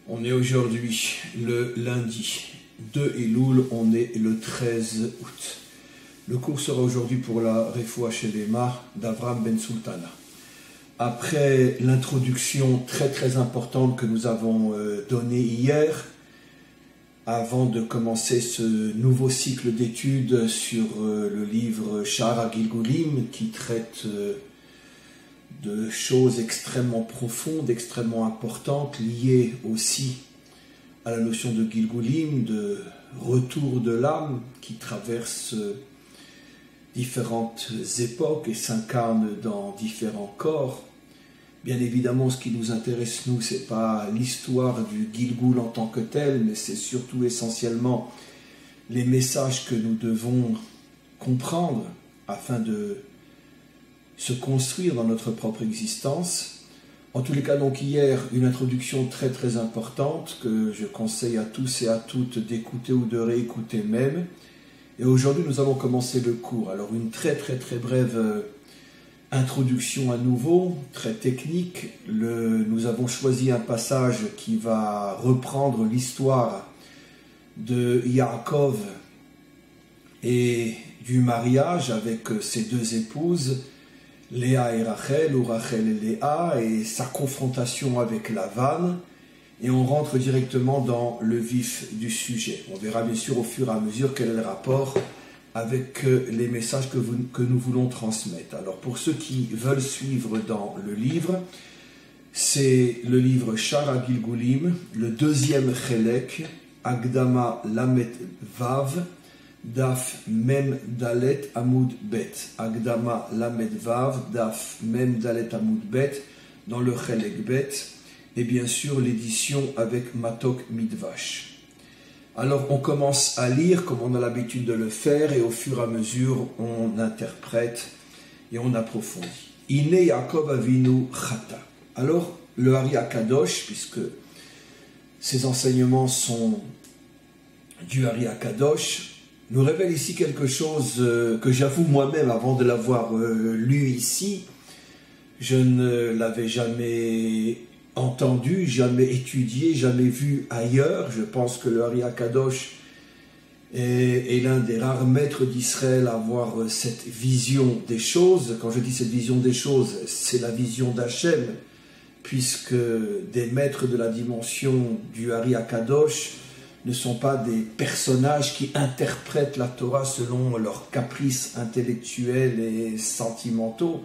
On est aujourd'hui le lundi 2 Elul, on est le 13 août. Le cours sera aujourd'hui pour la Refoua Shelema d'Avram Ben Sultana. Après l'introduction très importante que nous avons donnée hier, avant de commencer ce nouveau cycle d'études sur le livre Sha'ar HaGilgulim qui traite de choses extrêmement profondes, extrêmement importantes, liées aussi à la notion de Gilgulim, de retour de l'âme qui traverse différentes époques et s'incarne dans différents corps. Bien évidemment, ce qui nous intéresse, nous, ce n'est pas l'histoire du Gilgul en tant que tel, mais c'est surtout essentiellement les messages que nous devons comprendre afin de se construire dans notre propre existence. En tous les cas, donc hier, une introduction très importante que je conseille à tous et à toutes d'écouter ou de réécouter même. Et aujourd'hui, nous allons commencer le cours. Alors, une très brève introduction à nouveau, très technique. Nous avons choisi un passage qui va reprendre l'histoire de Yaakov et du mariage avec ses deux épouses, Léa et Rachel, ou Rachel et Léa, et sa confrontation avec Lavan, et on rentre directement dans le vif du sujet. On verra bien sûr au fur et à mesure quel est le rapport avec les messages que nous voulons transmettre. Alors pour ceux qui veulent suivre dans le livre, c'est le livre Sha'ar HaGilgulim, le deuxième chelek, Akdama Lamet Vav, Daf Mem Dalet Amud Bet. Akdama Lamed Vav, Daf Mem Dalet Amud Bet, dans le Chelek Bet, et bien sûr l'édition avec Matok Midvash. Alors on commence à lire comme on a l'habitude de le faire, et au fur et à mesure on interprète et on approfondit. Ine Yaakov Avinu Chata. Alors le Ari HaKadosh, puisque ces enseignements sont du Ari HaKadosh, nous révèle ici quelque chose que j'avoue moi-même, avant de l'avoir lu ici, je ne l'avais jamais entendu, jamais étudié, jamais vu ailleurs. Je pense que le Ari HaKadosh est l'un des rares maîtres d'Israël à avoir cette vision des choses. Quand je dis cette vision des choses, c'est la vision d'Hachem, puisque des maîtres de la dimension du Ari HaKadosh ne sont pas des personnages qui interprètent la Torah selon leurs caprices intellectuels et sentimentaux.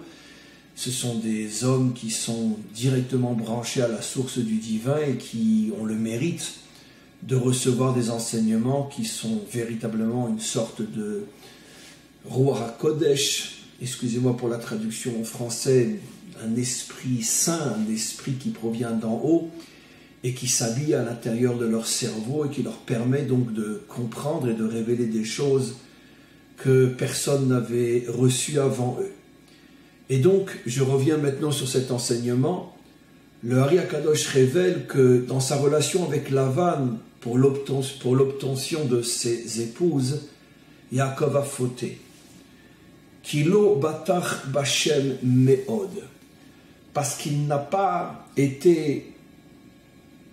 Ce sont des hommes qui sont directement branchés à la source du divin et qui ont le mérite de recevoir des enseignements qui sont véritablement une sorte de Ruach HaKodesh, excusez-moi pour la traduction en français, un esprit saint, un esprit qui provient d'en haut, et qui s'habille à l'intérieur de leur cerveau et qui leur permet donc de comprendre et de révéler des choses que personne n'avait reçues avant eux. Et donc, je reviens maintenant sur cet enseignement. Le Ari HaKadosh révèle que dans sa relation avec Lavan, pour l'obtention de ses épouses, Yaakov a fauté. Kilo batach bashem meod, parce qu'il n'a pas été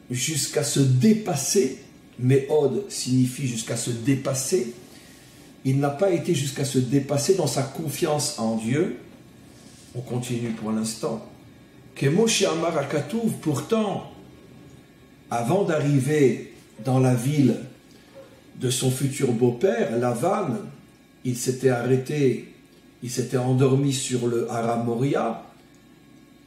jusqu'à se dépasser, Meod signifie jusqu'à se dépasser, il n'a pas été jusqu'à se dépasser dans sa confiance en Dieu. On continue pour l'instant. Kemo she'amar hakatuv, pourtant, avant d'arriver dans la ville de son futur beau-père, Lavan, il s'était arrêté, il s'était endormi sur le Hara Moria,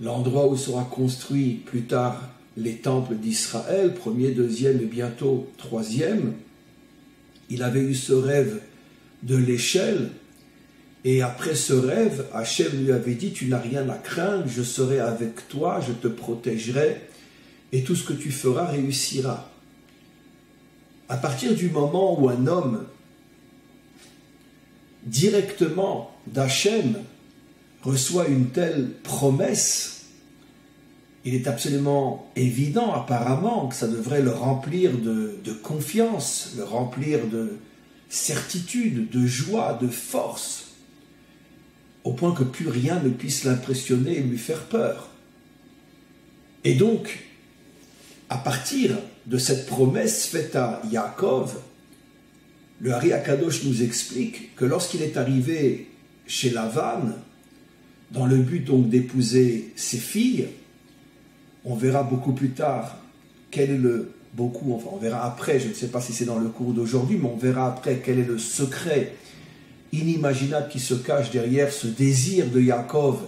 l'endroit où sera construit plus tard les temples d'Israël, premier, deuxième et bientôt troisième. Il avait eu ce rêve de l'échelle, et après ce rêve, Hachem lui avait dit: tu n'as rien à craindre, je serai avec toi, je te protégerai, et tout ce que tu feras réussira. À partir du moment où un homme, directement d'Hachem, reçoit une telle promesse, il est absolument évident, apparemment, que ça devrait le remplir de confiance, le remplir de certitude, de joie, de force, au point que plus rien ne puisse l'impressionner et lui faire peur. Et donc, à partir de cette promesse faite à Yaakov, le Ari Akadosh nous explique que lorsqu'il est arrivé chez Lavan, dans le but donc d'épouser ses filles, on verra beaucoup plus tard quel est on verra après, je ne sais pas si c'est dans le cours d'aujourd'hui, mais on verra après quel est le secret inimaginable qui se cache derrière ce désir de Yaakov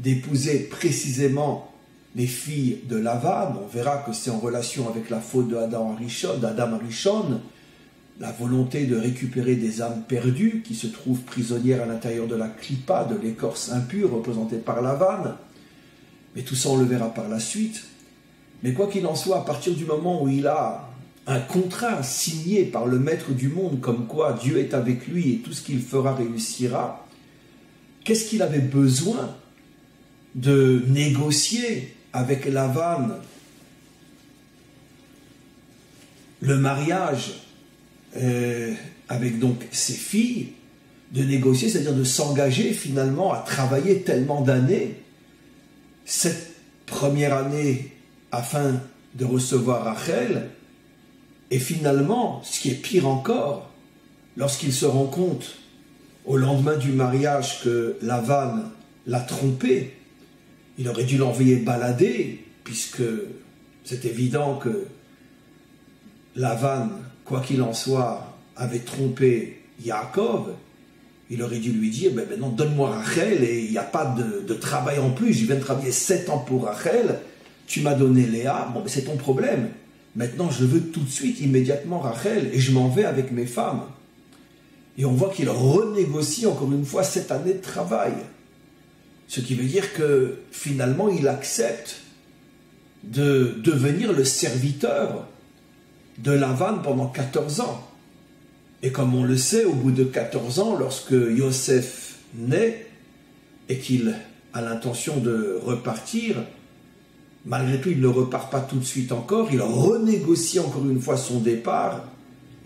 d'épouser précisément les filles de Lavan. On verra que c'est en relation avec la faute d'Adam Arishon, la volonté de récupérer des âmes perdues qui se trouvent prisonnières à l'intérieur de la clipa, de l'écorce impure représentée par Lavan. Mais tout ça, on le verra par la suite. Mais quoi qu'il en soit, à partir du moment où il a un contrat signé par le maître du monde, comme quoi Dieu est avec lui et tout ce qu'il fera réussira, qu'est-ce qu'il avait besoin de négocier avec Lavan le mariage avec donc ses filles, de négocier, c'est-à-dire de s'engager finalement à travailler tellement d'années, cette première année afin de recevoir Rachel, et finalement, ce qui est pire encore, lorsqu'il se rend compte au lendemain du mariage que Lavan l'a trompé, il aurait dû l'envoyer balader, puisque c'est évident que Lavan, quoi qu'il en soit, avait trompé Yaakov. Il aurait dû lui dire, maintenant donne-moi Rachel et il n'y a pas de travail en plus, je viens de travailler 7 ans pour Rachel, tu m'as donné Léa, bon, c'est ton problème. Maintenant, je veux tout de suite, immédiatement Rachel, et je m'en vais avec mes femmes. Et on voit qu'il renégocie encore une fois cette année de travail. Ce qui veut dire que finalement, il accepte de devenir le serviteur de Lavan pendant 14 ans. Et comme on le sait, au bout de 14 ans, lorsque Yosef naît et qu'il a l'intention de repartir, malgré tout, il ne repart pas tout de suite encore, il renégocie encore une fois son départ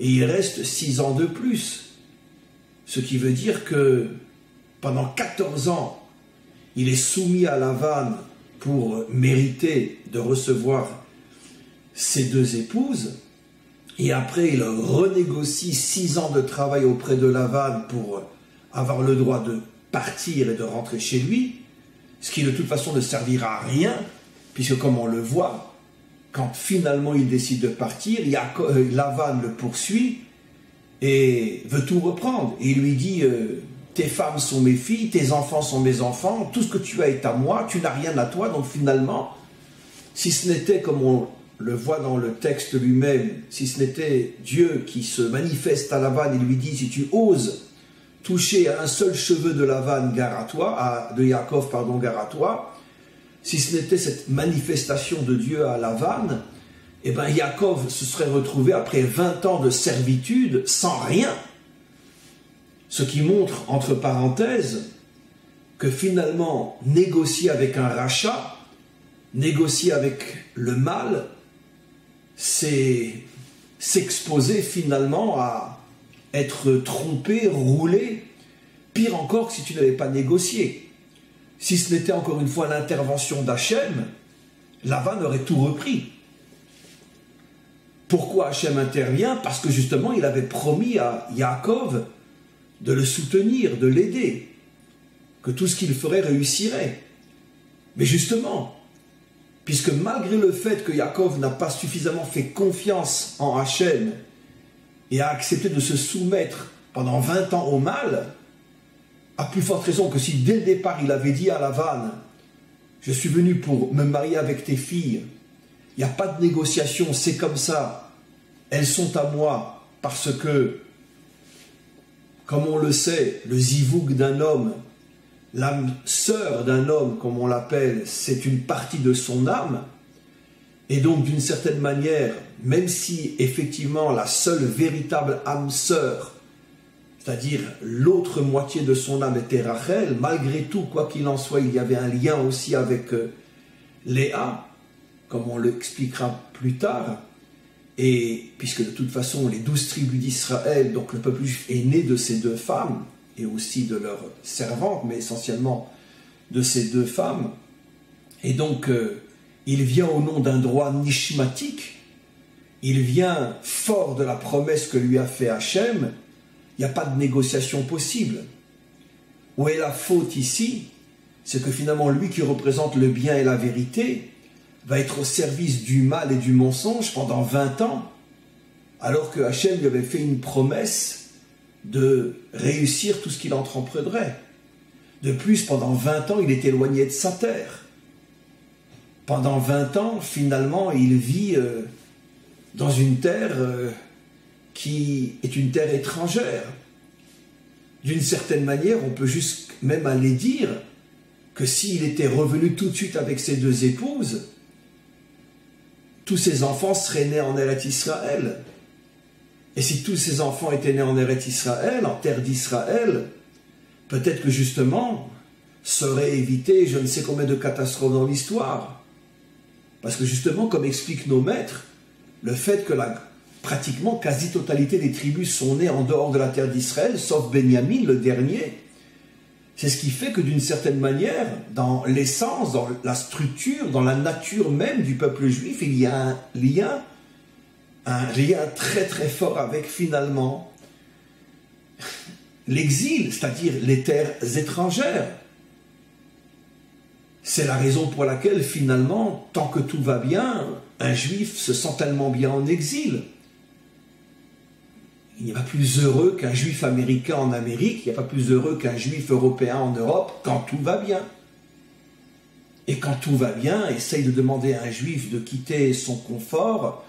et il reste 6 ans de plus. Ce qui veut dire que pendant 14 ans, il est soumis à Lavan pour mériter de recevoir ses 2 épouses. Et après, il renégocie 6 ans de travail auprès de Lavan pour avoir le droit de partir et de rentrer chez lui, ce qui de toute façon ne servira à rien, puisque comme on le voit, quand finalement il décide de partir, Lavan le poursuit et veut tout reprendre. Et il lui dit, tes femmes sont mes filles, tes enfants sont mes enfants, tout ce que tu as est à moi, tu n'as rien à toi, donc finalement, si ce n'était comme on le voit dans le texte lui-même, si ce n'était Dieu qui se manifeste à Lavan et lui dit, si tu oses toucher à un seul cheveu de Lavan, gare à toi, de Yaakov, pardon, gare à toi, si ce n'était cette manifestation de Dieu à Lavan, eh bien Yaakov se serait retrouvé après 20 ans de servitude sans rien. Ce qui montre, entre parenthèses, que finalement, négocier avec un rachat, négocier avec le mal, c'est s'exposer finalement à être trompé, roulé, pire encore que si tu n'avais pas négocié. Si ce n'était encore une fois l'intervention d'Hachem, Lavan aurait tout repris. Pourquoi Hachem intervient? Parce que justement, il avait promis à Yaakov de le soutenir, de l'aider, que tout ce qu'il ferait réussirait. Mais justement, puisque malgré le fait que Yaakov n'a pas suffisamment fait confiance en Hachem et a accepté de se soumettre pendant 20 ans au mal, à plus forte raison que si dès le départ il avait dit à Lavan, je suis venu pour me marier avec tes filles, il n'y a pas de négociation, c'est comme ça, elles sont à moi, parce que, comme on le sait, le zivouk d'un homme, l'âme sœur d'un homme, comme on l'appelle, c'est une partie de son âme, et donc d'une certaine manière, même si effectivement la seule véritable âme sœur, c'est-à-dire l'autre moitié de son âme était Rachel, malgré tout, quoi qu'il en soit, il y avait un lien aussi avec Léa, comme on l'expliquera plus tard, et puisque de toute façon les 12 tribus d'Israël, donc le peuple juif est né de ces 2 femmes, et aussi de leurs servantes, mais essentiellement de ces 2 femmes, et donc il vient au nom d'un droit nishmatique, il vient fort de la promesse que lui a fait Hachem, il n'y a pas de négociation possible. Où est la faute ici? C'est que finalement, lui qui représente le bien et la vérité, va être au service du mal et du mensonge pendant 20 ans, alors que Hachem lui avait fait une promesse de réussir tout ce qu'il entreprendrait. De plus, pendant 20 ans, il est éloigné de sa terre. Pendant 20 ans, finalement, il vit dans une terre qui est une terre étrangère. D'une certaine manière, on peut juste même aller dire que s'il était revenu tout de suite avec ses 2 épouses, tous ses enfants seraient nés en Eretz Israël. Et si tous ses enfants étaient nés en Eretz Israël, en terre d'Israël, peut-être que justement, serait évité je ne sais combien de catastrophes dans l'histoire. Parce que justement, comme expliquent nos maîtres, le fait que la pratiquement quasi-totalité des tribus sont nées en dehors de la terre d'Israël, sauf Benjamin, le dernier, c'est ce qui fait que d'une certaine manière, dans l'essence, dans la structure, dans la nature même du peuple juif, il y a un lien très très fort avec finalement l'exil, c'est-à-dire les terres étrangères. C'est la raison pour laquelle finalement, tant que tout va bien, un juif se sent tellement bien en exil. Il n'y a pas plus heureux qu'un juif américain en Amérique, il n'y a pas plus heureux qu'un juif européen en Europe quand tout va bien. Et quand tout va bien, essaye de demander à un juif de quitter son confort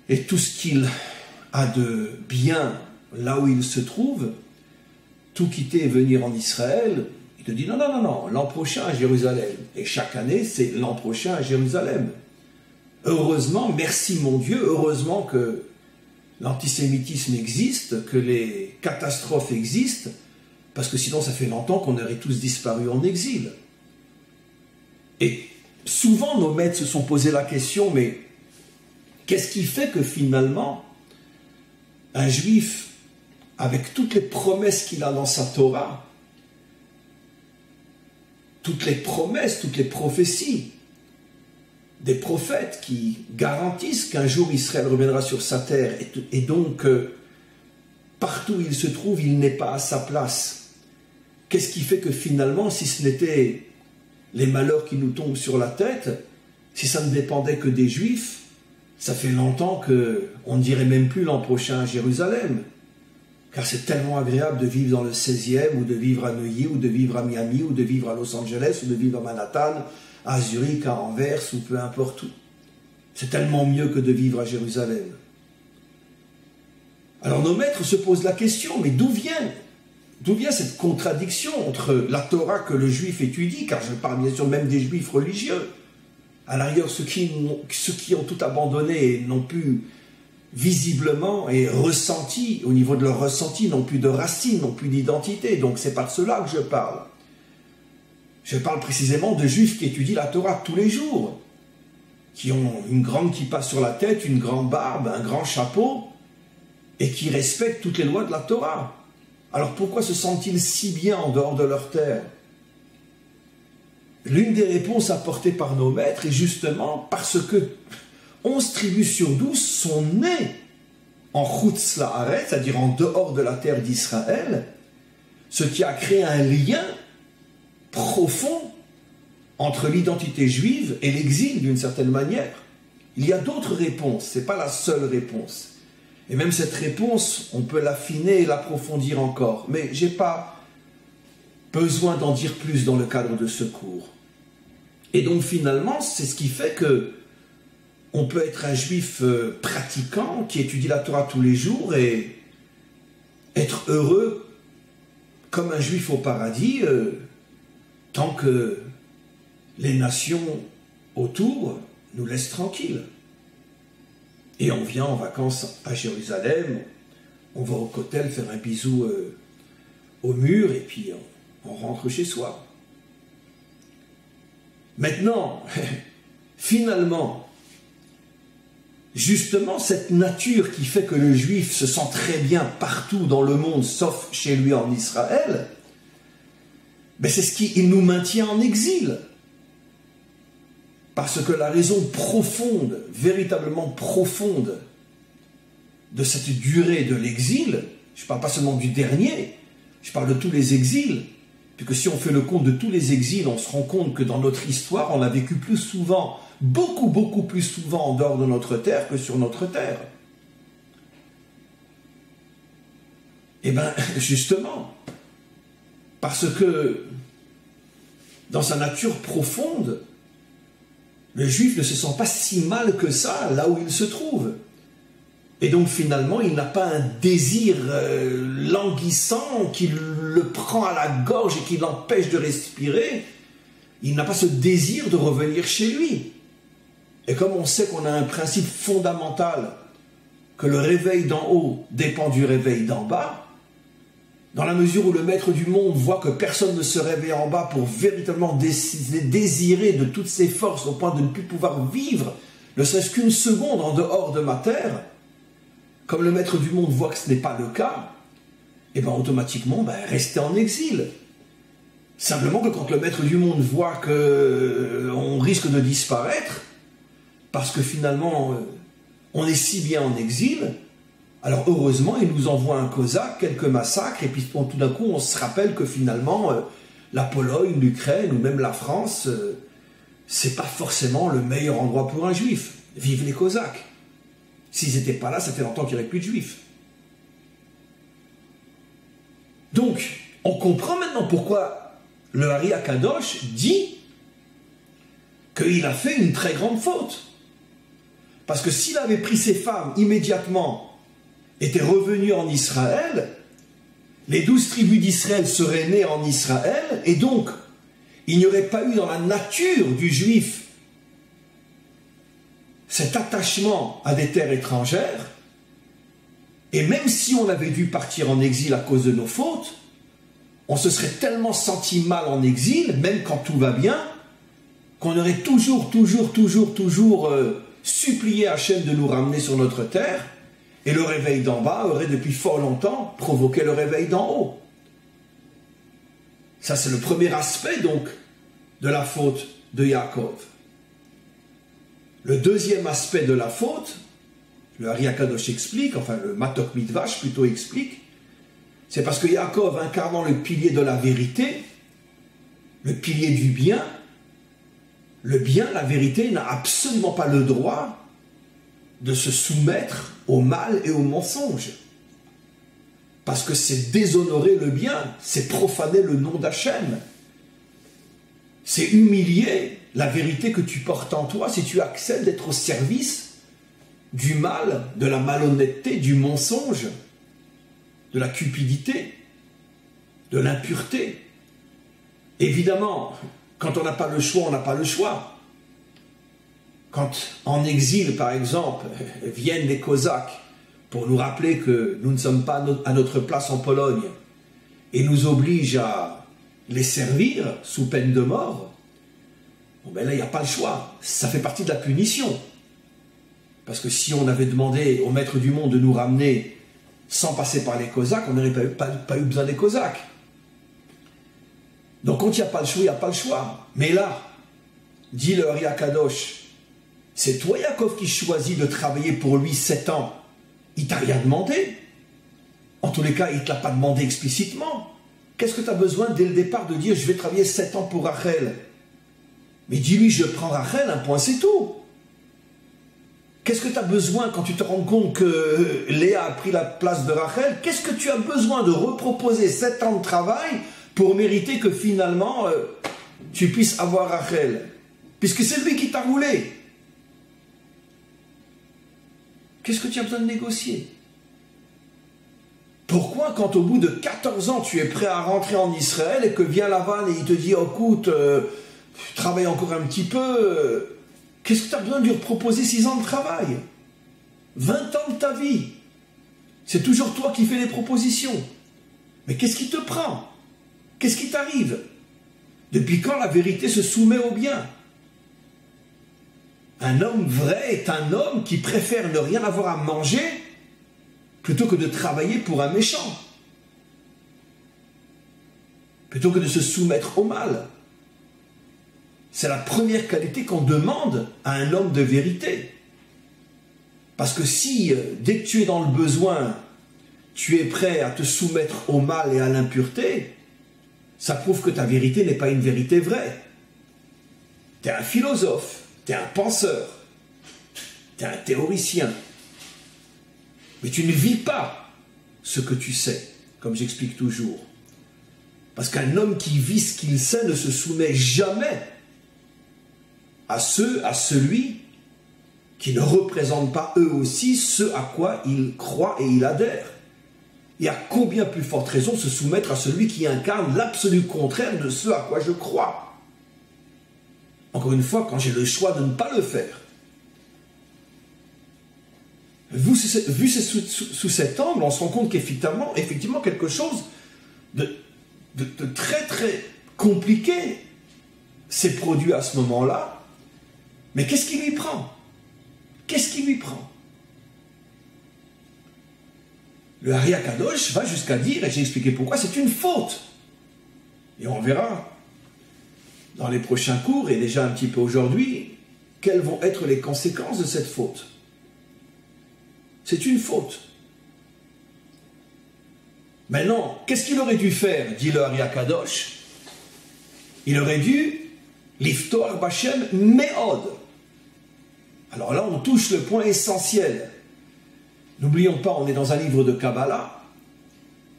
et tout ce qu'il a de bien là où il se trouve, tout quitter et venir en Israël, il te dit non, non, non, non, l'an prochain à Jérusalem. Et chaque année, c'est l'an prochain à Jérusalem. Heureusement, merci mon Dieu, heureusement que l'antisémitisme existe, que les catastrophes existent, parce que sinon ça fait longtemps qu'on aurait tous disparu en exil. Et souvent nos maîtres se sont posé la question, mais qu'est-ce qui fait que finalement un juif, avec toutes les promesses qu'il a dans sa Torah, toutes les promesses, toutes les prophéties des prophètes qui garantissent qu'un jour Israël reviendra sur sa terre et donc partout où il se trouve, il n'est pas à sa place. Qu'est-ce qui fait que finalement, si ce n'était les malheurs qui nous tombent sur la tête, si ça ne dépendait que des Juifs, ça fait longtemps qu'on ne dirait même plus l'an prochain à Jérusalem. Car c'est tellement agréable de vivre dans le 16e, ou de vivre à Neuilly, ou de vivre à Miami, ou de vivre à Los Angeles, ou de vivre à Manhattan, à Zurich, à Anvers, ou peu importe où. C'est tellement mieux que de vivre à Jérusalem. Alors nos maîtres se posent la question, mais d'où vient cette contradiction entre la Torah que le juif étudie, car je parle bien sûr même des juifs religieux, à l'arrière ceux qui ont tout abandonné et n'ont plus visiblement et ressenti, au niveau de leur ressenti, n'ont plus de racines, n'ont plus d'identité, donc c'est pas de cela que je parle. Je parle précisément de juifs qui étudient la Torah tous les jours, qui ont une grande kippa sur la tête, une grande barbe, un grand chapeau, et qui respectent toutes les lois de la Torah. Alors pourquoi se sentent-ils si bien en dehors de leur terre? L'une des réponses apportées par nos maîtres est justement parce que 11 tribus sur 12 sont nées en Chutz La'aretz, c'est-à-dire en dehors de la terre d'Israël, ce qui a créé un lien profond entre l'identité juive et l'exil d'une certaine manière. Il y a d'autres réponses, ce n'est pas la seule réponse. Et même cette réponse, on peut l'affiner et l'approfondir encore. Mais je n'ai pas besoin d'en dire plus dans le cadre de ce cours. Et donc finalement, c'est ce qui fait que on peut être un juif pratiquant qui étudie la Torah tous les jours et être heureux comme un juif au paradis tant que les nations autour nous laissent tranquilles. Et on vient en vacances à Jérusalem, on va au Kotel faire un bisou au mur et puis on rentre chez soi. Maintenant, finalement, justement cette nature qui fait que le juif se sent très bien partout dans le monde, sauf chez lui en Israël, ben c'est ce qui nous maintient en exil. Parce que la raison profonde, véritablement profonde, de cette durée de l'exil, je ne parle pas seulement du dernier, je parle de tous les exils, puisque si on fait le compte de tous les exils, on se rend compte que dans notre histoire, on a vécu plus souvent, beaucoup plus souvent en dehors de notre terre que sur notre terre. Eh bien, justement, parce que dans sa nature profonde, le juif ne se sent pas si mal que ça là où il se trouve. Et donc finalement, il n'a pas un désir languissant qui le prend à la gorge et qui l'empêche de respirer. Il n'a pas ce désir de revenir chez lui. Et comme on sait qu'on a un principe fondamental, que le réveil d'en haut dépend du réveil d'en bas, dans la mesure où le maître du monde voit que personne ne se réveille en bas pour véritablement désirer de toutes ses forces au point de ne plus pouvoir vivre, ne serait-ce qu'une seconde en dehors de ma terre, comme le maître du monde voit que ce n'est pas le cas, et bien automatiquement, restez en exil. Simplement que quand le maître du monde voit qu'on risque de disparaître, parce que finalement, on est si bien en exil, alors heureusement, il nous envoie un cosaque, quelques massacres, et puis tout d'un coup, on se rappelle que finalement, la Pologne, l'Ukraine, ou même la France, c'est pas forcément le meilleur endroit pour un juif. Vive les cosaques. S'ils n'étaient pas là, ça fait longtemps qu'il n'y aurait plus de juifs. Donc, on comprend maintenant pourquoi le Ari Akadosh dit qu'il a fait une très grande faute. Parce que s'il avait pris ses femmes immédiatement, était revenu en Israël, les 12 tribus d'Israël seraient nées en Israël, et donc, il n'y aurait pas eu dans la nature du juif cet attachement à des terres étrangères, et même si on avait dû partir en exil à cause de nos fautes, on se serait tellement senti mal en exil, même quand tout va bien, qu'on aurait toujours supplié Hachem de nous ramener sur notre terre, et le réveil d'en bas aurait depuis fort longtemps provoqué le réveil d'en haut. Ça c'est le premier aspect donc de la faute de Yaakov. Le deuxième aspect de la faute, le Ari Akadosh explique, enfin le Matok Mitvash plutôt explique, c'est parce que Yaakov, incarnant le pilier de la vérité, le pilier du bien, le bien, la vérité, n'a absolument pas le droit de se soumettre au mal et au mensonge. Parce que c'est déshonorer le bien, c'est profaner le nom d'Hachem. C'est humilier la vérité que tu portes en toi si tu acceptes d'être au service du mal, de la malhonnêteté, du mensonge, de la cupidité, de l'impureté. Évidemment, quand on n'a pas le choix, on n'a pas le choix. Quand en exil, par exemple, viennent les Cosaques pour nous rappeler que nous ne sommes pas à notre place en Pologne et nous obligent à les servir sous peine de mort, bon ben là, il n'y a pas le choix. Ça fait partie de la punition. Parce que si on avait demandé au maître du monde de nous ramener sans passer par les Cosaques, on n'aurait pas eu besoin des Cosaques. Donc quand il n'y a pas le choix, il n'y a pas le choix. Mais là, dit le Ari Akadosh, c'est toi, Yaakov, qui choisis de travailler pour lui 7 ans. Il t'a rien demandé. En tous les cas, il ne te l'a pas demandé explicitement. Qu'est-ce que tu as besoin dès le départ de dire « je vais travailler 7 ans pour Rachel » ? Mais dis-lui « je prends Rachel, un point, c'est tout ». Qu'est-ce que tu as besoin quand tu te rends compte que Léa a pris la place de Rachel? Qu'est-ce que tu as besoin de reproposer 7 ans de travail pour mériter que finalement tu puisses avoir Rachel? Puisque c'est lui qui t'a roulé. Qu'est-ce que tu as besoin de négocier? Pourquoi, quand au bout de 14 ans, tu es prêt à rentrer en Israël et que vient Lavan et il te dit, oh, écoute, travaille encore un petit peu, qu'est-ce que tu as besoin de lui proposer 6 ans de travail? 20 ans de ta vie. C'est toujours toi qui fais les propositions. Mais qu'est-ce qui te prend? Qu'est-ce qui t'arrive? Depuis quand la vérité se soumet au bien? Un homme vrai est un homme qui préfère ne rien avoir à manger plutôt que de travailler pour un méchant. Plutôt que de se soumettre au mal. C'est la première qualité qu'on demande à un homme de vérité. Parce que si, dès que tu es dans le besoin, tu es prêt à te soumettre au mal et à l'impureté, ça prouve que ta vérité n'est pas une vérité vraie. Tu es un philosophe, tu es un penseur, tu es un théoricien. Mais tu ne vis pas ce que tu sais, comme j'explique toujours. Parce qu'un homme qui vit ce qu'il sait ne se soumet jamais à celui qui ne représente pas eux aussi ce à quoi il croit et il adhère. Et à combien plus forte raison se soumettre à celui qui incarne l'absolu contraire de ce à quoi je crois. Encore une fois, quand j'ai le choix de ne pas le faire. Vu sous cet angle, on se rend compte qu'effectivement quelque chose de très très compliqué s'est produit à ce moment-là. Mais qu'est-ce qui lui prend? Qu'est-ce qui lui prend? Le Ari Akadosh va jusqu'à dire, et j'ai expliqué pourquoi, c'est une faute. Et on verra dans les prochains cours, et déjà un petit peu aujourd'hui, quelles vont être les conséquences de cette faute. C'est une faute. Maintenant, qu'est-ce qu'il aurait dû faire, dit le Ari Akadosh? Il aurait dû Liftoar Bachem Me'od. Alors là, on touche le point essentiel. N'oublions pas, on est dans un livre de Kabbalah.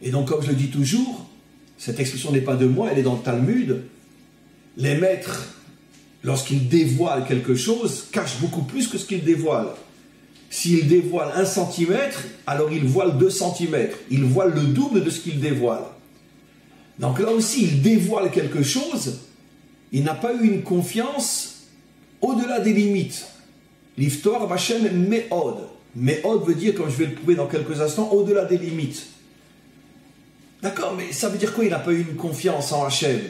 Et donc, comme je le dis toujours, cette expression n'est pas de moi, elle est dans le Talmud. Les maîtres, lorsqu'ils dévoilent quelque chose, cachent beaucoup plus que ce qu'ils dévoilent. S'ils dévoilent 1 centimètre, alors ils voilent 2 centimètres. Ils voilent le double de ce qu'ils dévoilent. Donc là aussi, ils dévoilent quelque chose. Il n'a pas eu une confiance au-delà des limites. L'Iftoar Bachem Me'od. Me'od veut dire, comme je vais le prouver dans quelques instants, au-delà des limites. D'accord, mais ça veut dire quoi? Il n'a pas eu une confiance en Hachem.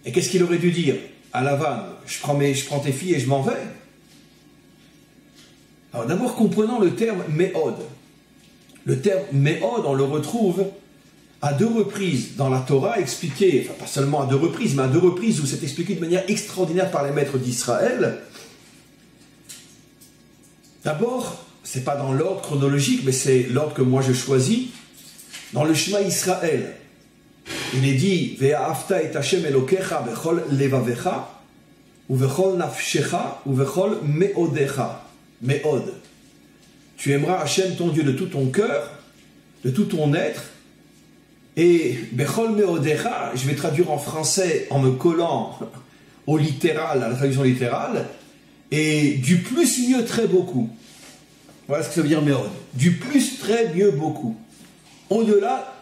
Et qu'est-ce qu'il aurait dû dire à Lavan? Je prends tes filles et je m'en vais. Alors d'abord, comprenons le terme Me'od. Le terme Me'od, on le retrouve à 2 reprises dans la Torah, expliqué, enfin pas seulement à 2 reprises, mais à 2 reprises où c'est expliqué de manière extraordinaire par les maîtres d'Israël. D'abord, c'est pas dans l'ordre chronologique, mais c'est l'ordre que moi je choisis. Dans le Shema Israël, il est dit Ve'ahavta et Hashem Elokecha bechol levavecha uvechol nafshecha uvechol meodecha. Meod. Tu aimeras Hashem ton Dieu de tout ton cœur, de tout ton être. Et Bechol Meodecha, je vais traduire en français en me collant au littéral, à la traduction littérale, et du plus mieux très beaucoup. Voilà ce que ça veut dire Meod. Du plus très mieux beaucoup. Au-delà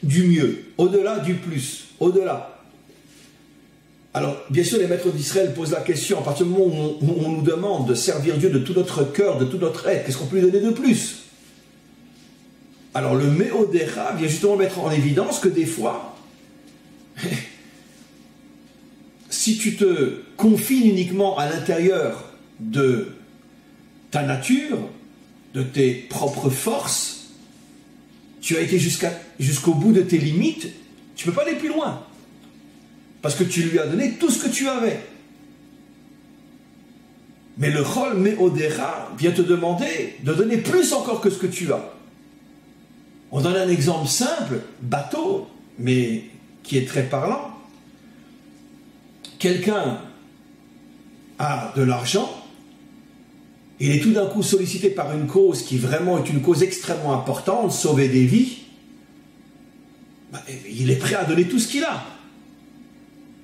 du mieux, au-delà du plus, au-delà. Alors, bien sûr, les maîtres d'Israël posent la question, à partir du moment où on nous demande de servir Dieu de tout notre cœur, de tout notre être, qu'est-ce qu'on peut lui donner de plus? Alors le Me'odecha vient justement mettre en évidence que des fois, si tu te confines uniquement à l'intérieur de ta nature, de tes propres forces, tu as été jusqu'au bout de tes limites, tu ne peux pas aller plus loin. Parce que tu lui as donné tout ce que tu avais. Mais le Chol Me'odecha vient te demander de donner plus encore que ce que tu as. On donne un exemple simple, bateau, mais qui est très parlant. Quelqu'un a de l'argent, il est tout d'un coup sollicité par une cause qui vraiment est une cause extrêmement importante, sauver des vies. Il est prêt à donner tout ce qu'il a.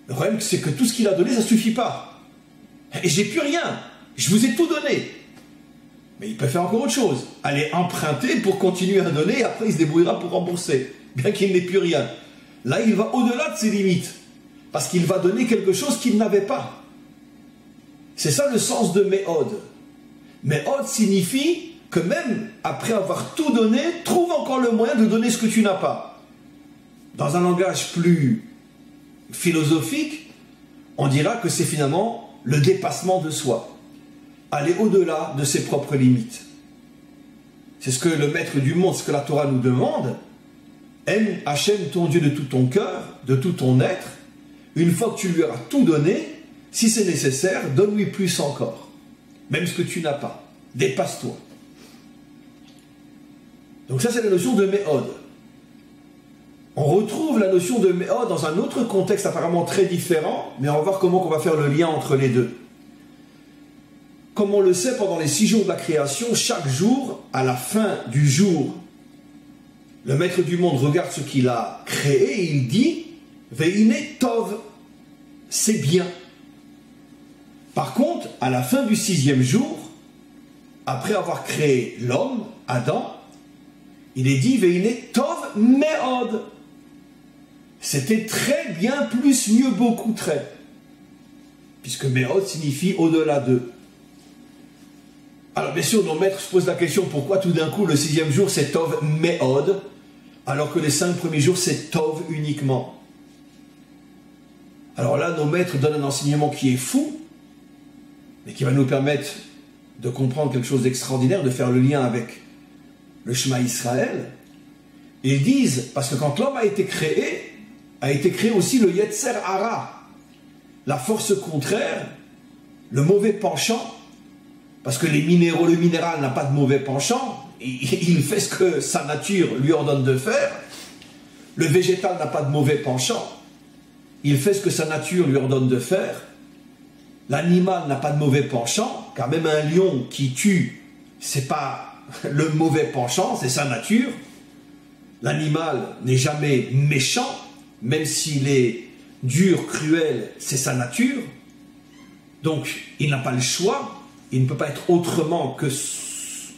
Le problème, c'est que tout ce qu'il a donné, ça ne suffit pas. Et j'ai plus rien, je vous ai tout donné. Mais il peut faire encore autre chose. Aller emprunter pour continuer à donner et après il se débrouillera pour rembourser. Bien qu'il n'ait plus rien. Là, il va au-delà de ses limites. Parce qu'il va donner quelque chose qu'il n'avait pas. C'est ça le sens de Me'od. Me'od signifie que même après avoir tout donné, trouve encore le moyen de donner ce que tu n'as pas. Dans un langage plus philosophique, on dira que c'est finalement le dépassement de soi. Aller au-delà de ses propres limites. C'est ce que le maître du monde, ce que la Torah nous demande. Aime Hachem ton Dieu de tout ton cœur, de tout ton être, une fois que tu lui auras tout donné, si c'est nécessaire, donne-lui plus encore. Même ce que tu n'as pas. Dépasse-toi. Donc ça, c'est la notion de méhod. On retrouve la notion de méhod dans un autre contexte apparemment très différent, mais on va voir comment on va faire le lien entre les deux. Comme on le sait, pendant les 6 jours de la création, chaque jour, à la fin du jour, le maître du monde regarde ce qu'il a créé et il dit « Veine tov », c'est bien. Par contre, à la fin du 6e jour, après avoir créé l'homme, Adam, il est dit « Veine tov me'od ». C'était très bien, plus, mieux, beaucoup, très. Puisque me'od signifie au-delà de. Alors bien sûr, nos maîtres se posent la question, pourquoi tout d'un coup le 6e jour c'est tov me'od, alors que les 5 premiers jours c'est tov uniquement. Alors là, nos maîtres donnent un enseignement qui est fou, mais qui va nous permettre de comprendre quelque chose d'extraordinaire, de faire le lien avec le Shema Israël. Ils disent, parce que quand l'homme a été créé aussi le Yetzer Hara, la force contraire, le mauvais penchant, parce que le minéral n'a pas de mauvais penchant, il fait ce que sa nature lui ordonne de faire. Le végétal n'a pas de mauvais penchant, il fait ce que sa nature lui ordonne de faire. L'animal n'a pas de mauvais penchant, car même un lion qui tue, c'est pas le mauvais penchant, c'est sa nature. L'animal n'est jamais méchant, même s'il est dur, cruel, c'est sa nature. Donc, il n'a pas le choix. Il ne peut pas être autrement que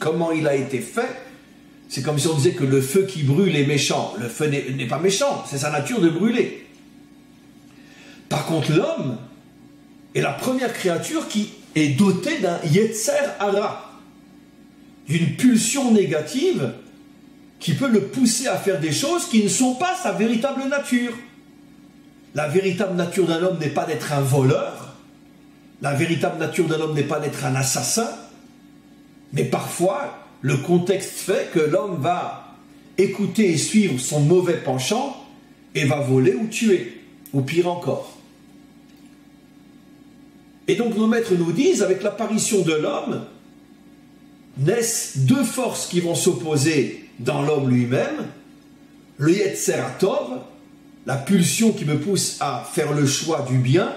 comment il a été fait. C'est comme si on disait que le feu qui brûle est méchant. Le feu n'est pas méchant, c'est sa nature de brûler. Par contre, l'homme est la première créature qui est dotée d'un Yetzer Hara, d'une pulsion négative qui peut le pousser à faire des choses qui ne sont pas sa véritable nature. La véritable nature d'un homme n'est pas d'être un voleur. La véritable nature d'un homme n'est pas d'être un assassin, mais parfois, le contexte fait que l'homme va écouter et suivre son mauvais penchant et va voler ou tuer, ou pire encore. Et donc nos maîtres nous disent, avec l'apparition de l'homme, naissent 2 forces qui vont s'opposer dans l'homme lui-même, le Yetzer Tov, la pulsion qui me pousse à faire le choix du bien,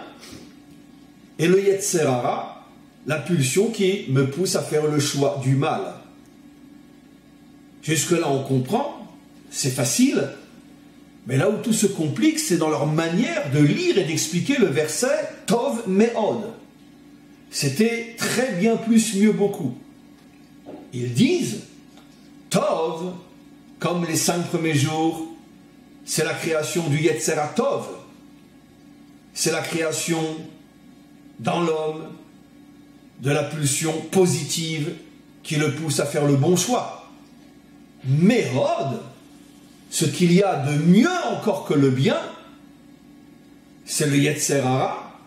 et le Yetzer Hara, la pulsion qui me pousse à faire le choix du mal. Jusque-là, on comprend, c'est facile, mais là où tout se complique, c'est dans leur manière de lire et d'expliquer le verset « Tov me'od ». C'était très bien, plus, mieux, beaucoup. Ils disent « Tov », comme les 5 premiers jours, c'est la création du Yetzer Tov, c'est la création dans l'homme de la pulsion positive qui le pousse à faire le bon choix. Mehod, ce qu'il y a de mieux encore que le bien, c'est le Yetzer Hara,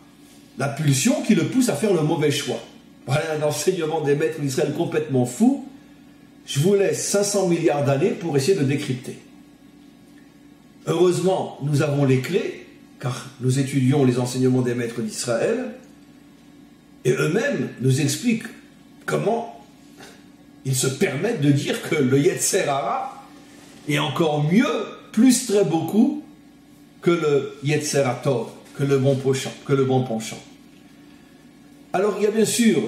la pulsion qui le pousse à faire le mauvais choix. Voilà un enseignement des maîtres d'Israël complètement fou. Je vous laisse 500 milliards d'années pour essayer de décrypter. Heureusement, nous avons les clés, car nous étudions les enseignements des maîtres d'Israël, et eux-mêmes nous expliquent comment ils se permettent de dire que le Yetzer Hara est encore mieux, plus très beaucoup, que le Yetzer Tov, que le bon penchant. Alors il y a bien sûr,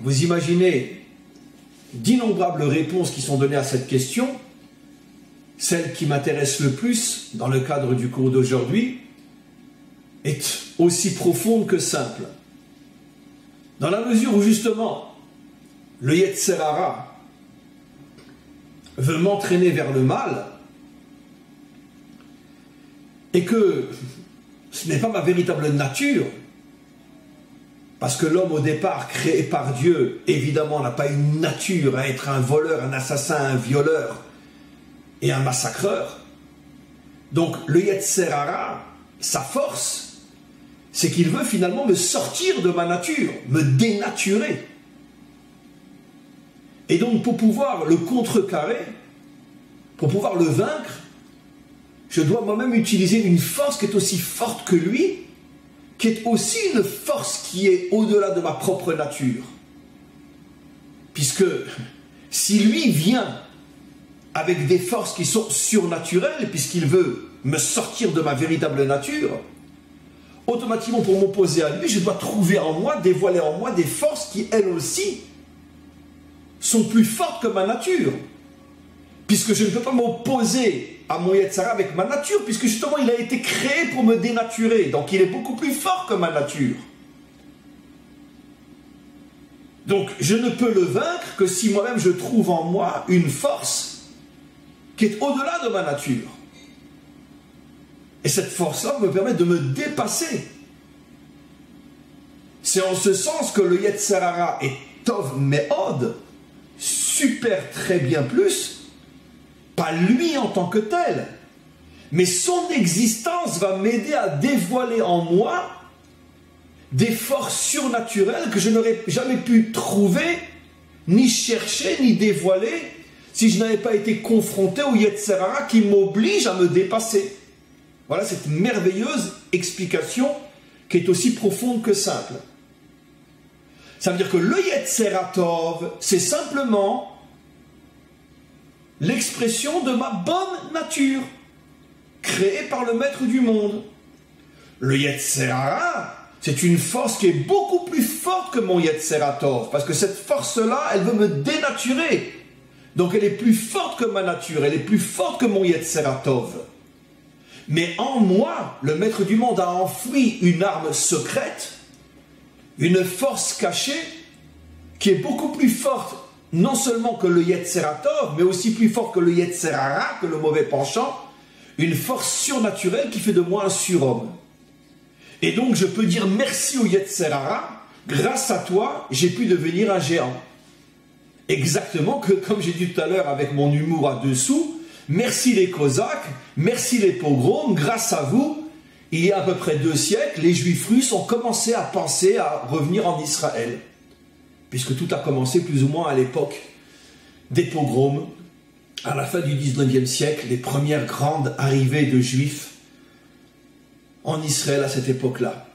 vous imaginez, d'innombrables réponses qui sont données à cette question. Celle qui m'intéresse le plus, dans le cadre du cours d'aujourd'hui, est aussi profonde que simple. Dans la mesure où justement, le Yetzer Hara veut m'entraîner vers le mal, et que ce n'est pas ma véritable nature, parce que l'homme au départ, créé par Dieu, évidemment n'a pas une nature à être un voleur, un assassin, un violeur et un massacreur. Donc le Yetzer Hara, sa force, c'est qu'il veut finalement me sortir de ma nature, me dénaturer. Et donc pour pouvoir le contrecarrer, pour pouvoir le vaincre, je dois moi-même utiliser une force qui est aussi forte que lui, qui est aussi une force qui est au-delà de ma propre nature. Puisque si lui vient avec des forces qui sont surnaturelles, puisqu'il veut me sortir de ma véritable nature, automatiquement pour m'opposer à lui, je dois trouver en moi, dévoiler en moi des forces qui, elles aussi, sont plus fortes que ma nature. Puisque je ne peux pas m'opposer à mon Yetzirah avec ma nature, puisque justement il a été créé pour me dénaturer, donc il est beaucoup plus fort que ma nature. Donc je ne peux le vaincre que si moi-même je trouve en moi une force qui est au-delà de ma nature. Et cette force-là me permet de me dépasser. C'est en ce sens que le Yetzirah est Tov Me'od, super très bien plus, pas lui en tant que tel, mais son existence va m'aider à dévoiler en moi des forces surnaturelles que je n'aurais jamais pu trouver, ni chercher, ni dévoiler, si je n'avais pas été confronté au Yetzirah qui m'oblige à me dépasser. Voilà cette merveilleuse explication qui est aussi profonde que simple. Ça veut dire que le Yetzirah Tov, c'est simplement l'expression de ma bonne nature, créée par le maître du monde. Le Yetzirah, c'est une force qui est beaucoup plus forte que mon Yetzirah Tov, parce que cette force-là, elle veut me dénaturer. Donc elle est plus forte que ma nature, elle est plus forte que mon Yetzirah Tov. Mais en moi, le maître du monde a enfoui une arme secrète, une force cachée, qui est beaucoup plus forte, non seulement que le Yetzirah Tov, mais aussi plus forte que le Yetzirah Ra, que le mauvais penchant, une force surnaturelle qui fait de moi un surhomme. Et donc je peux dire merci au Yetzirah Ra, grâce à toi, j'ai pu devenir un géant. Exactement que, comme j'ai dit tout à l'heure avec mon humour à dessous, merci les Cosaques, merci les pogroms, grâce à vous, il y a à peu près 2 siècles, les Juifs russes ont commencé à penser à revenir en Israël. Puisque tout a commencé plus ou moins à l'époque des pogroms, à la fin du 19e siècle, les premières grandes arrivées de Juifs en Israël à cette époque-là.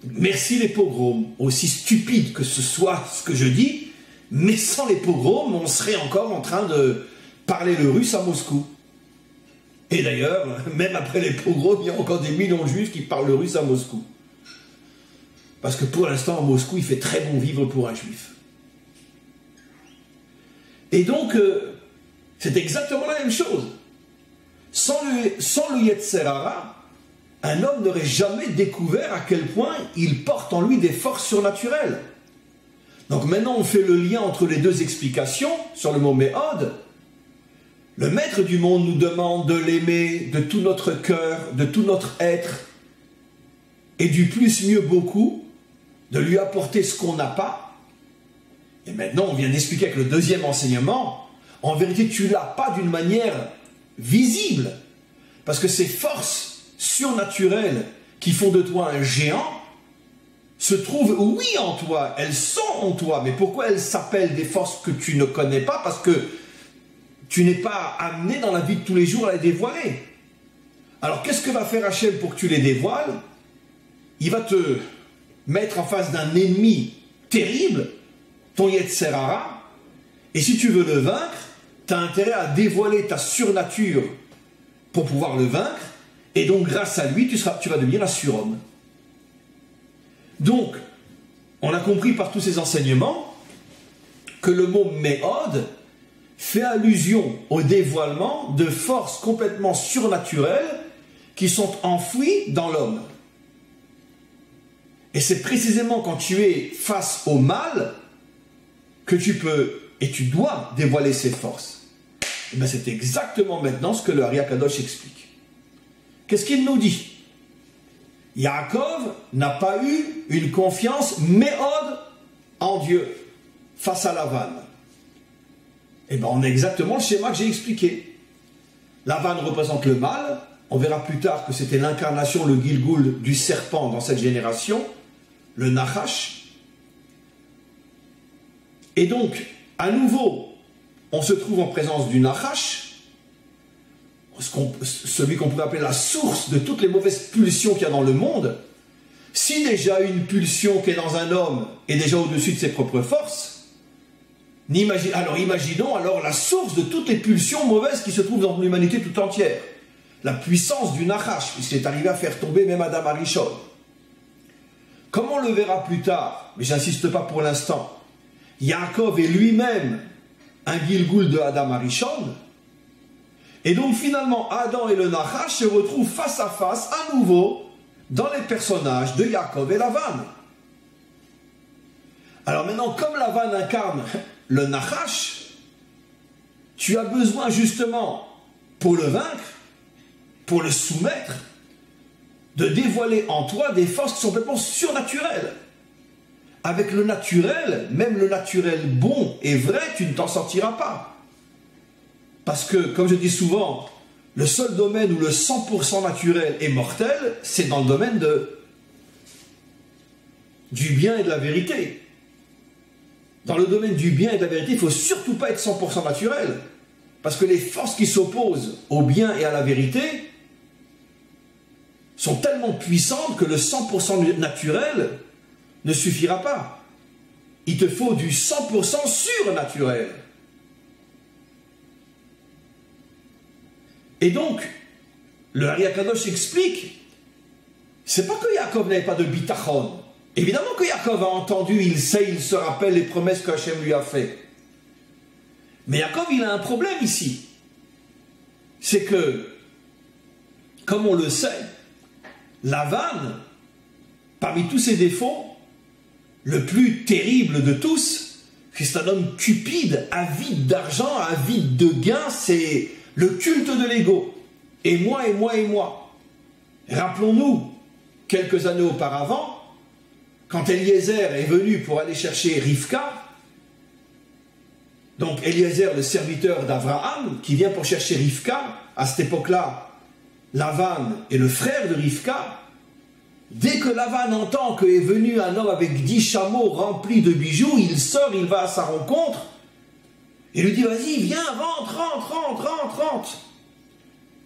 Merci les pogroms, aussi stupides que ce soit ce que je dis, mais sans les pogroms, on serait encore en train de parler le russe à Moscou. Et d'ailleurs, même après les pogroms, il y a encore des millions de Juifs qui parlent le russe à Moscou. Parce que pour l'instant, à Moscou, il fait très bon vivre pour un Juif. Et donc, c'est exactement la même chose. Sans le Yetzirah Ra, un homme n'aurait jamais découvert à quel point il porte en lui des forces surnaturelles. Donc maintenant, on fait le lien entre les deux explications sur le mot Méhod. Le maître du monde nous demande de l'aimer de tout notre cœur, de tout notre être, et du plus mieux beaucoup, de lui apporter ce qu'on n'a pas. Et maintenant, on vient d'expliquer avec le deuxième enseignement, en vérité, tu ne l'as pas d'une manière visible, parce que ces forces surnaturelles qui font de toi un géant se trouvent, oui, en toi, elles sont en toi, mais pourquoi elles s'appellent des forces que tu ne connais pas? Parce que tu n'es pas amené dans la vie de tous les jours à les dévoiler. Alors, qu'est-ce que va faire Hachem pour que tu les dévoiles? Il va te mettre en face d'un ennemi terrible, ton Yetzirah Ra, et si tu veux le vaincre, tu as intérêt à dévoiler ta surnature pour pouvoir le vaincre, et donc grâce à lui, tu vas devenir un surhomme. Donc, on a compris par tous ces enseignements que le mot Méhod fait allusion au dévoilement de forces complètement surnaturelles qui sont enfouies dans l'homme. Et c'est précisément quand tu es face au mal que tu peux et tu dois dévoiler ces forces. Et bien c'est exactement maintenant ce que le Ari Akadosh explique. Qu'est-ce qu'il nous dit? Yaakov n'a pas eu une confiance méhod en Dieu face à Lavan. Et bien on a exactement le schéma que j'ai expliqué. Lavan représente le mal. On verra plus tard que c'était l'incarnation, le Gilgul du serpent dans cette génération, le Nachash. Et donc, à nouveau, on se trouve en présence du Nachash, celui qu'on pourrait appeler la source de toutes les mauvaises pulsions qu'il y a dans le monde. Si déjà une pulsion qui est dans un homme est déjà au-dessus de ses propres forces, imaginons alors la source de toutes les pulsions mauvaises qui se trouvent dans l'humanité tout entière. La puissance du Nachash, puisqu'il est arrivé à faire tomber même Adam Arishon. Comme on le verra plus tard, mais j'insiste pas pour l'instant, Yaakov est lui-même un Gilgul de Adam Arishon, et donc finalement Adam et le Nachash se retrouvent face à face à nouveau dans les personnages de Yaakov et Lavan. Alors maintenant, comme Lavan incarne le Nachash, tu as besoin justement, pour le vaincre, pour le soumettre, de dévoiler en toi des forces qui sont complètement surnaturelles. Avec le naturel, même le naturel bon et vrai, tu ne t'en sortiras pas. Parce que, comme je dis souvent, le seul domaine où le 100% naturel est mortel, c'est dans le domaine du bien et de la vérité. Dans le domaine du bien et de la vérité, il ne faut surtout pas être 100% naturel. Parce que les forces qui s'opposent au bien et à la vérité sont tellement puissantes que le 100% naturel ne suffira pas. Il te faut du 100% surnaturel. Et donc, le Ari Akadosh explique, c'est pas que Yaakov n'avait pas de bitachon. Évidemment que Yaakov a entendu, il sait, il se rappelle les promesses que Hachem lui a faites. Mais Yaakov, il a un problème ici. C'est que, comme on le sait, Lavan, parmi tous ses défauts, le plus terrible de tous, c'est un homme cupide, avide d'argent, avide de gains, c'est le culte de l'ego. Et moi, et moi, et moi. Rappelons-nous, quelques années auparavant, quand Eliezer est venu pour aller chercher Rivka, donc Eliezer, le serviteur d'Abraham, qui vient pour chercher Rivka, à cette époque-là, Lavan est le frère de Rivka. Dès que Lavan entend qu'est venu un homme avec 10 chameaux remplis de bijoux, il sort, il va à sa rencontre, et lui dit, vas-y, viens, rentre.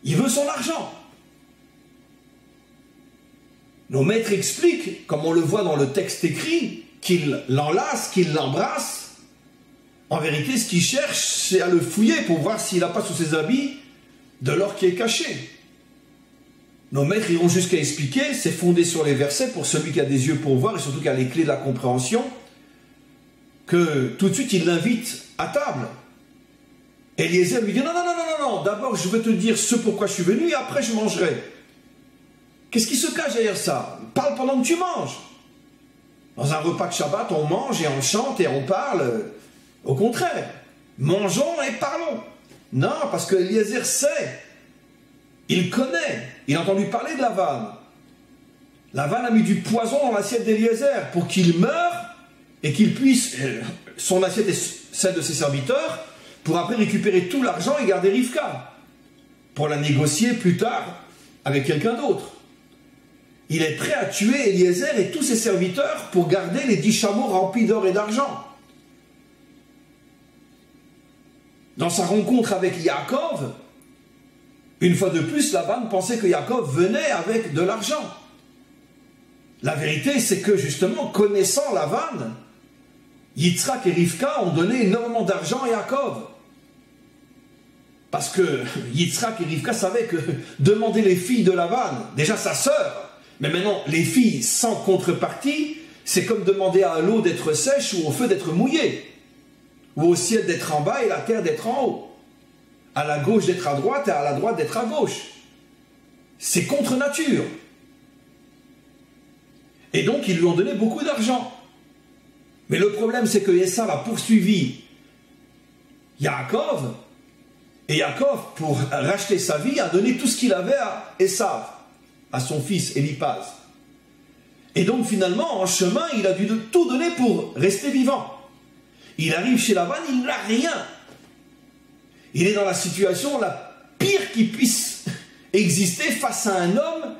Il veut son argent. Nos maîtres expliquent, comme on le voit dans le texte écrit, qu'il l'enlace, qu'il l'embrasse. En vérité, ce qu'il cherche, c'est à le fouiller pour voir s'il n'a pas sous ses habits de l'or qui est caché. Nos maîtres iront jusqu'à expliquer, c'est fondé sur les versets pour celui qui a des yeux pour voir et surtout qui a les clés de la compréhension, que tout de suite il l'invite à table. Eliezer lui dit non, d'abord je vais te dire ce pourquoi je suis venu et après je mangerai. Qu'est-ce qui se cache derrière ça? Parle pendant que tu manges. Dans un repas de Shabbat, on mange et on chante et on parle. Au contraire, mangeons et parlons. Non, parce que Eliezer sait, il connaît, il a entendu parler de Lavan. Lavan a mis du poison dans l'assiette d'Eliezer pour qu'il meure et qu'il puisse, son assiette et celle de ses serviteurs, pour après récupérer tout l'argent et garder Rivka, pour la négocier plus tard avec quelqu'un d'autre. Il est prêt à tuer Eliezer et tous ses serviteurs pour garder les 10 chameaux remplis d'or et d'argent. Dans sa rencontre avec Yaakov, une fois de plus, Lavan pensait que Yaakov venait avec de l'argent. La vérité, c'est que justement, connaissant Lavan, Yitzhak et Rivka ont donné énormément d'argent à Yaakov. Parce que Yitzhak et Rivka savaient que demander les filles de Lavan, déjà sa sœur, mais maintenant les filles sans contrepartie, c'est comme demander à l'eau d'être sèche ou au feu d'être mouillé, ou au ciel d'être en bas et la terre d'être en haut, à la gauche d'être à droite et à la droite d'être à gauche. C'est contre nature. Et donc ils lui ont donné beaucoup d'argent. Mais le problème, c'est que Esav a poursuivi Yaakov, et Yaakov, pour racheter sa vie, a donné tout ce qu'il avait à Esav, à son fils Eliphaz. Et donc finalement, en chemin, il a dû tout donner pour rester vivant. Il arrive chez Lavan, il n'a rien. Il est dans la situation la pire qui puisse exister face à un homme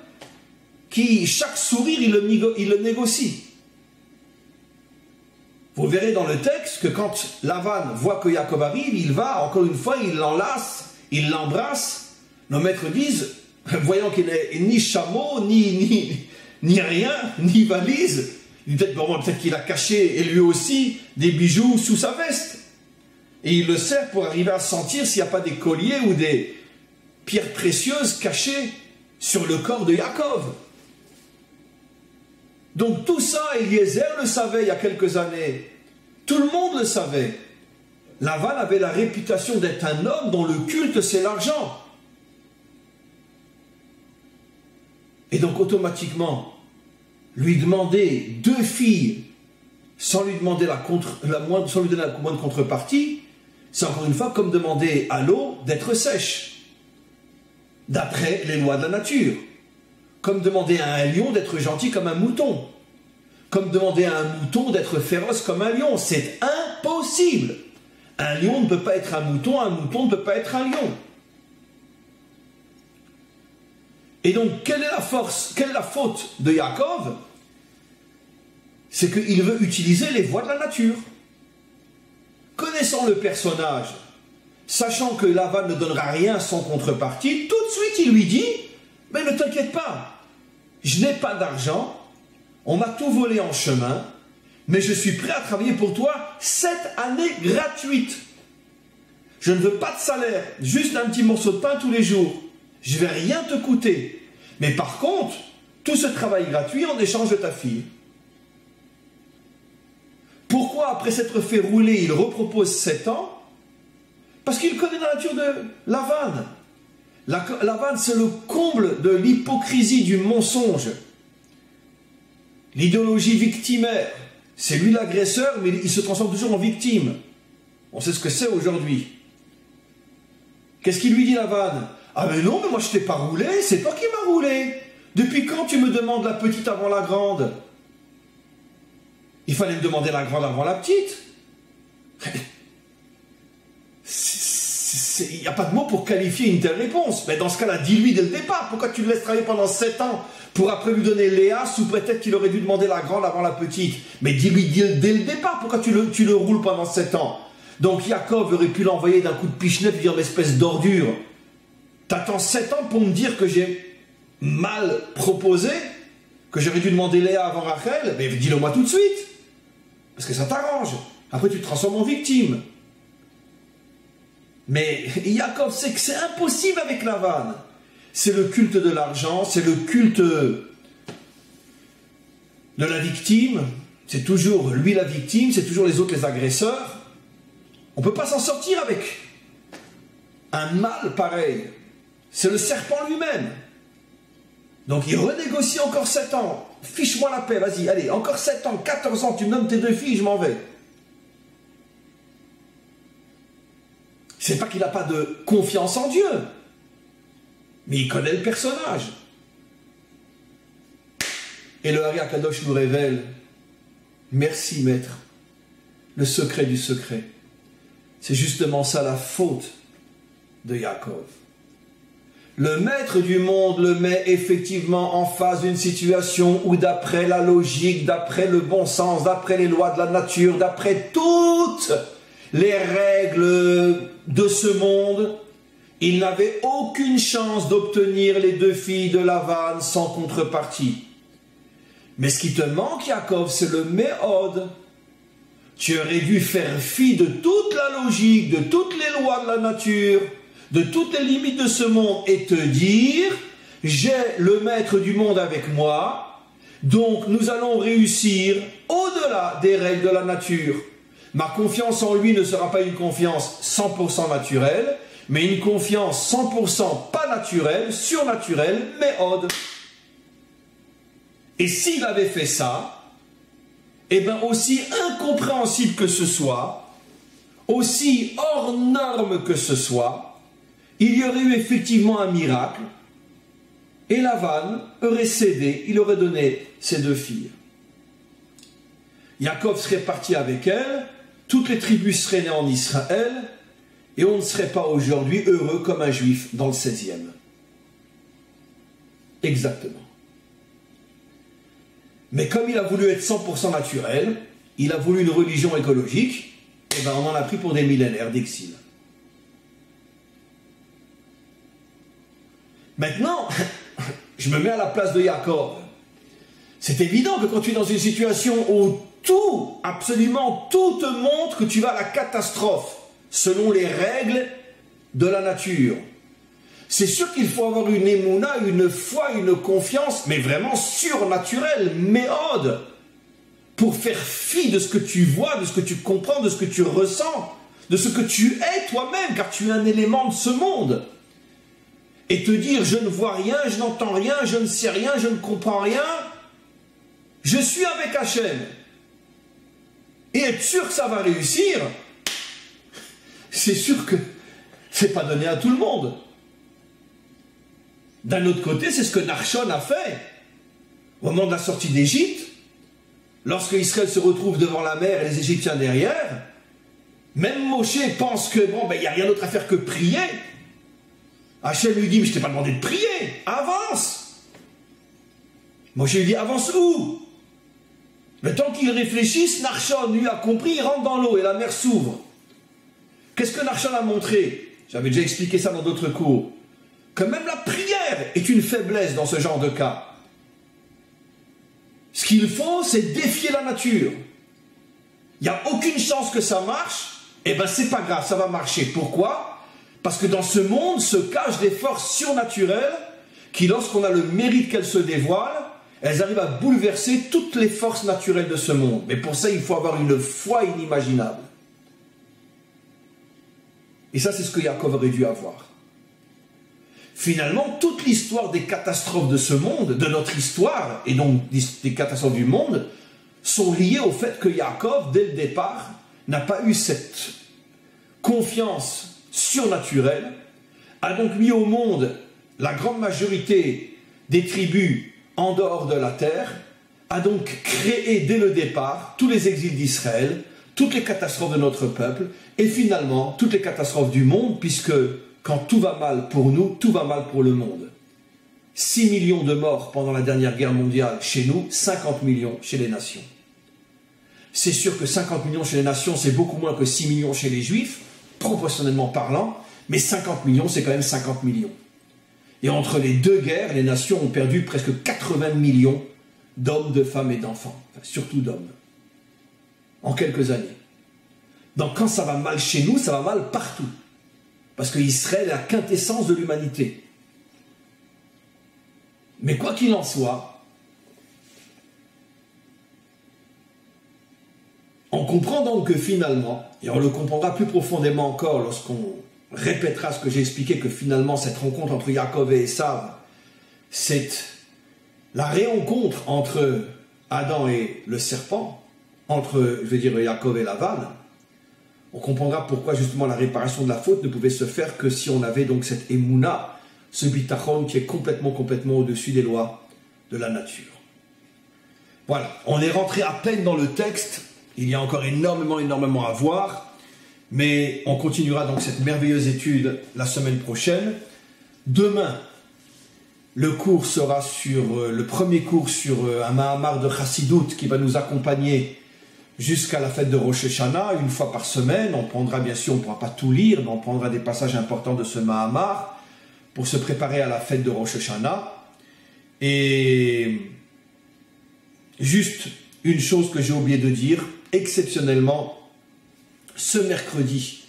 qui, chaque sourire, il le négocie. Vous verrez dans le texte que quand Lavan voit que Yaakov arrive, il va, encore une fois, il l'enlace, il l'embrasse. Nos maîtres disent, voyant qu'il n'est ni chameau, ni ni rien, ni valise. Peut-être qu'il a caché, et lui aussi, des bijoux sous sa veste. Et il le sert pour arriver à sentir s'il n'y a pas des colliers ou des pierres précieuses cachées sur le corps de Yaakov. Donc tout ça, Eliezer le savait il y a quelques années. Tout le monde le savait. Lavan avait la réputation d'être un homme dont le culte c'est l'argent. Et donc automatiquement, lui demander 2 filles sans lui demander sans lui donner la moindre contrepartie, c'est encore une fois comme demander à l'eau d'être sèche, d'après les lois de la nature. Comme demander à un lion d'être gentil comme un mouton. Comme demander à un mouton d'être féroce comme un lion. C'est impossible. Un lion ne peut pas être un mouton ne peut pas être un lion. Et donc, quelle est la faute de Yaakov? C'est qu'il veut utiliser les voies de la nature. Connaissant le personnage, sachant que Lavan ne donnera rien sans contrepartie, tout de suite il lui dit, mais ne t'inquiète pas, je n'ai pas d'argent, on m'a tout volé en chemin, mais je suis prêt à travailler pour toi 7 années gratuites. Je ne veux pas de salaire, juste un petit morceau de pain tous les jours. Je ne vais rien te coûter. Mais par contre, tout ce travail gratuit en échange de ta fille. Pourquoi, après s'être fait rouler, il repropose 7 ans? Parce qu'il connaît la nature de Lavan. Lavan, c'est le comble de l'hypocrisie, du mensonge. L'idéologie victimaire. C'est lui l'agresseur, mais il se transforme toujours en victime. On sait ce que c'est aujourd'hui. Qu'est-ce qu'il lui dit, Lavan? Ah mais non, mais moi je t'ai pas roulé, c'est toi qui m'as roulé. Depuis quand tu me demandes la petite avant la grande? Il fallait me demander la grande avant la petite. Il n'y a pas de mot pour qualifier une telle réponse. Mais dans ce cas-là, dis-lui dès le départ. Pourquoi tu le laisses travailler pendant 7 ans pour après lui donner Léa sous prétexte qu'il aurait dû demander la grande avant la petite? Mais dis-lui dès le départ pourquoi tu le roules pendant 7 ans. Donc Yaakov aurait pu l'envoyer d'un coup de pichenet et dire espèce d'ordure. T'attends 7 ans pour me dire que j'ai mal proposé, que j'aurais dû demander Léa avant Rachel? Mais dis-le moi tout de suite. Parce que ça t'arrange. Après tu te transformes en victime. Mais Yaakov sait que c'est impossible avec Lavan. C'est le culte de l'argent, c'est le culte de la victime. C'est toujours lui la victime, c'est toujours les autres les agresseurs. On ne peut pas s'en sortir avec un mal pareil. C'est le serpent lui-même. Donc il renégocie encore 7 ans. Fiche-moi la paix, vas-y, allez, encore 7 ans, 14 ans, tu me donnes tes 2 filles, je m'en vais. C'est pas qu'il n'a pas de confiance en Dieu, mais il connaît le personnage. Et le Hari Akadosh nous révèle, merci maître, le secret du secret. C'est justement ça la faute de Yaakov. Le maître du monde le met effectivement en face d'une situation où d'après la logique, d'après le bon sens, d'après les lois de la nature, d'après toutes les règles de ce monde, il n'avait aucune chance d'obtenir les 2 filles de Lavan sans contrepartie. Mais ce qui te manque, Yaakov, c'est le méhod. Tu aurais dû faire fi de toute la logique, de toutes les lois de la nature, de toutes les limites de ce monde et te dire, j'ai le maître du monde avec moi, donc nous allons réussir au-delà des règles de la nature. Ma confiance en lui ne sera pas une confiance 100% naturelle, mais une confiance 100% pas naturelle, surnaturelle, méhod. Et s'il avait fait ça, eh bien aussi incompréhensible que ce soit, aussi hors norme que ce soit, il y aurait eu effectivement un miracle, et Lavan aurait cédé, il aurait donné ses 2 filles. Yaakov serait parti avec elles, toutes les tribus seraient nées en Israël, et on ne serait pas aujourd'hui heureux comme un juif dans le 16e. Exactement. Mais comme il a voulu être 100% naturel, il a voulu une religion écologique, et bien on en a pris pour des millénaires d'exil. Maintenant, je me mets à la place de Yaakov. C'est évident que quand tu es dans une situation où tout, absolument tout te montre que tu vas à la catastrophe, selon les règles de la nature, c'est sûr qu'il faut avoir une émouna, une foi, une confiance, mais vraiment surnaturelle, méode, pour faire fi de ce que tu vois, de ce que tu comprends, de ce que tu ressens, de ce que tu es toi-même, car tu es un élément de ce monde. Et te dire, je ne vois rien, je n'entends rien, je ne sais rien, je ne comprends rien, je suis avec Hachem. Et être sûr que ça va réussir, c'est sûr que c'est pas donné à tout le monde. D'un autre côté, c'est ce que Nachshon a fait au moment de la sortie d'Égypte, lorsque Israël se retrouve devant la mer et les Égyptiens derrière. Même Moshe pense que bon, ben, il n'y a rien d'autre à faire que prier. Hachem lui dit, mais je t'ai pas demandé de prier, avance. Moshe lui dit, avance où? Le temps qu'il réfléchisse, Nachshon lui a compris, il rentre dans l'eau et la mer s'ouvre. Qu'est-ce que Nachshon a montré? J'avais déjà expliqué ça dans d'autres cours. Que même la prière est une faiblesse dans ce genre de cas. Ce qu'il faut, c'est défier la nature. Il n'y a aucune chance que ça marche, et bien c'est pas grave, ça va marcher. Pourquoi? Parce que dans ce monde se cachent des forces surnaturelles qui, lorsqu'on a le mérite qu'elles se dévoilent, elles arrivent à bouleverser toutes les forces naturelles de ce monde. Mais pour ça, il faut avoir une foi inimaginable. Et ça, c'est ce que Yaakov aurait dû avoir. Finalement, toute l'histoire des catastrophes de ce monde, de notre histoire, et donc des catastrophes du monde, sont liées au fait que Yaakov, dès le départ, n'a pas eu cette confiance surnaturelle, a donc mis au monde la grande majorité des tribus en dehors de la terre, a donc créé dès le départ tous les exils d'Israël, toutes les catastrophes de notre peuple, et finalement toutes les catastrophes du monde, puisque quand tout va mal pour nous, tout va mal pour le monde. 6 millions de morts pendant la dernière guerre mondiale chez nous, 50 millions chez les nations. C'est sûr que 50 millions chez les nations, c'est beaucoup moins que 6 millions chez les juifs, proportionnellement parlant, mais 50 millions, c'est quand même 50 millions. Et entre les deux guerres, les nations ont perdu presque 80 millions d'hommes, de femmes et d'enfants, enfin, surtout d'hommes, en quelques années. Donc quand ça va mal chez nous, ça va mal partout. Parce qu'Israël est la quintessence de l'humanité. Mais quoi qu'il en soit, on comprend donc que finalement, et on le comprendra plus profondément encore lorsqu'on répétera ce que j'ai expliqué, que finalement cette rencontre entre Yaakov et Esav, c'est la rencontre entre Adam et le serpent, entre, je veux dire, Yaakov et Lavan. On comprendra pourquoi justement la réparation de la faute ne pouvait se faire que si on avait donc cette émouna, ce bitachon qui est complètement au-dessus des lois de la nature. Voilà, on est rentré à peine dans le texte, il y a encore énormément à voir, mais on continuera donc cette merveilleuse étude la semaine prochaine. Demain, le cours sera sur, le premier cours sur un Mahamar de Chassidut qui va nous accompagner jusqu'à la fête de Rosh Hashanah, une fois par semaine. On prendra, bien sûr, on ne pourra pas tout lire, mais on prendra des passages importants de ce Mahamar pour se préparer à la fête de Rosh Hashanah. Et juste une chose que j'ai oublié de dire, exceptionnellement, ce mercredi,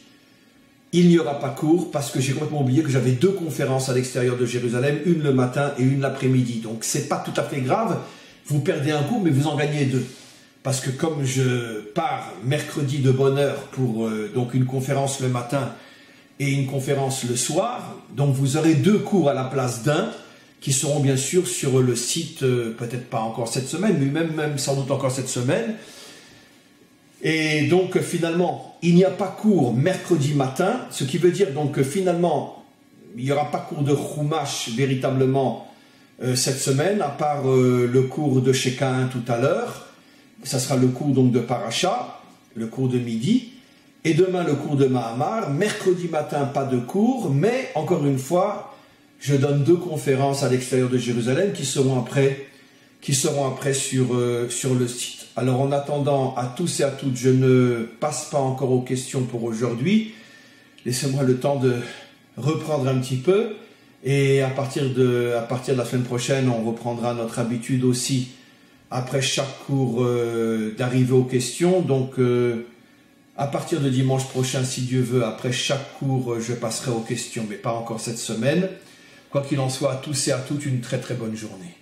il n'y aura pas cours parce que j'ai complètement oublié que j'avais 2 conférences à l'extérieur de Jérusalem, une le matin et une l'après-midi. Donc c'est pas tout à fait grave, vous perdez un cours mais vous en gagnez 2. Parce que comme je pars mercredi de bonne heure pour donc une conférence le matin et une conférence le soir, donc vous aurez 2 cours à la place d'un qui seront bien sûr sur le site, peut-être pas encore cette semaine, mais même sans doute encore cette semaine. Et donc finalement, il n'y a pas cours mercredi matin, ce qui veut dire donc que finalement, il n'y aura pas cours de Chumash véritablement cette semaine, à part le cours de Shekain tout à l'heure. Ça sera le cours donc de Paracha, le cours de midi, et demain le cours de Mahamar. Mercredi matin, pas de cours, mais encore une fois, je donne 2 conférences à l'extérieur de Jérusalem qui seront après sur le site. Alors en attendant, à tous et à toutes, je ne passe pas encore aux questions pour aujourd'hui. Laissez-moi le temps de reprendre un petit peu. Et à partir de la semaine prochaine, on reprendra notre habitude aussi après chaque cours d'arriver aux questions. Donc à partir de dimanche prochain, si Dieu veut, après chaque cours, je passerai aux questions, mais pas encore cette semaine. Quoi qu'il en soit, à tous et à toutes, une très très bonne journée.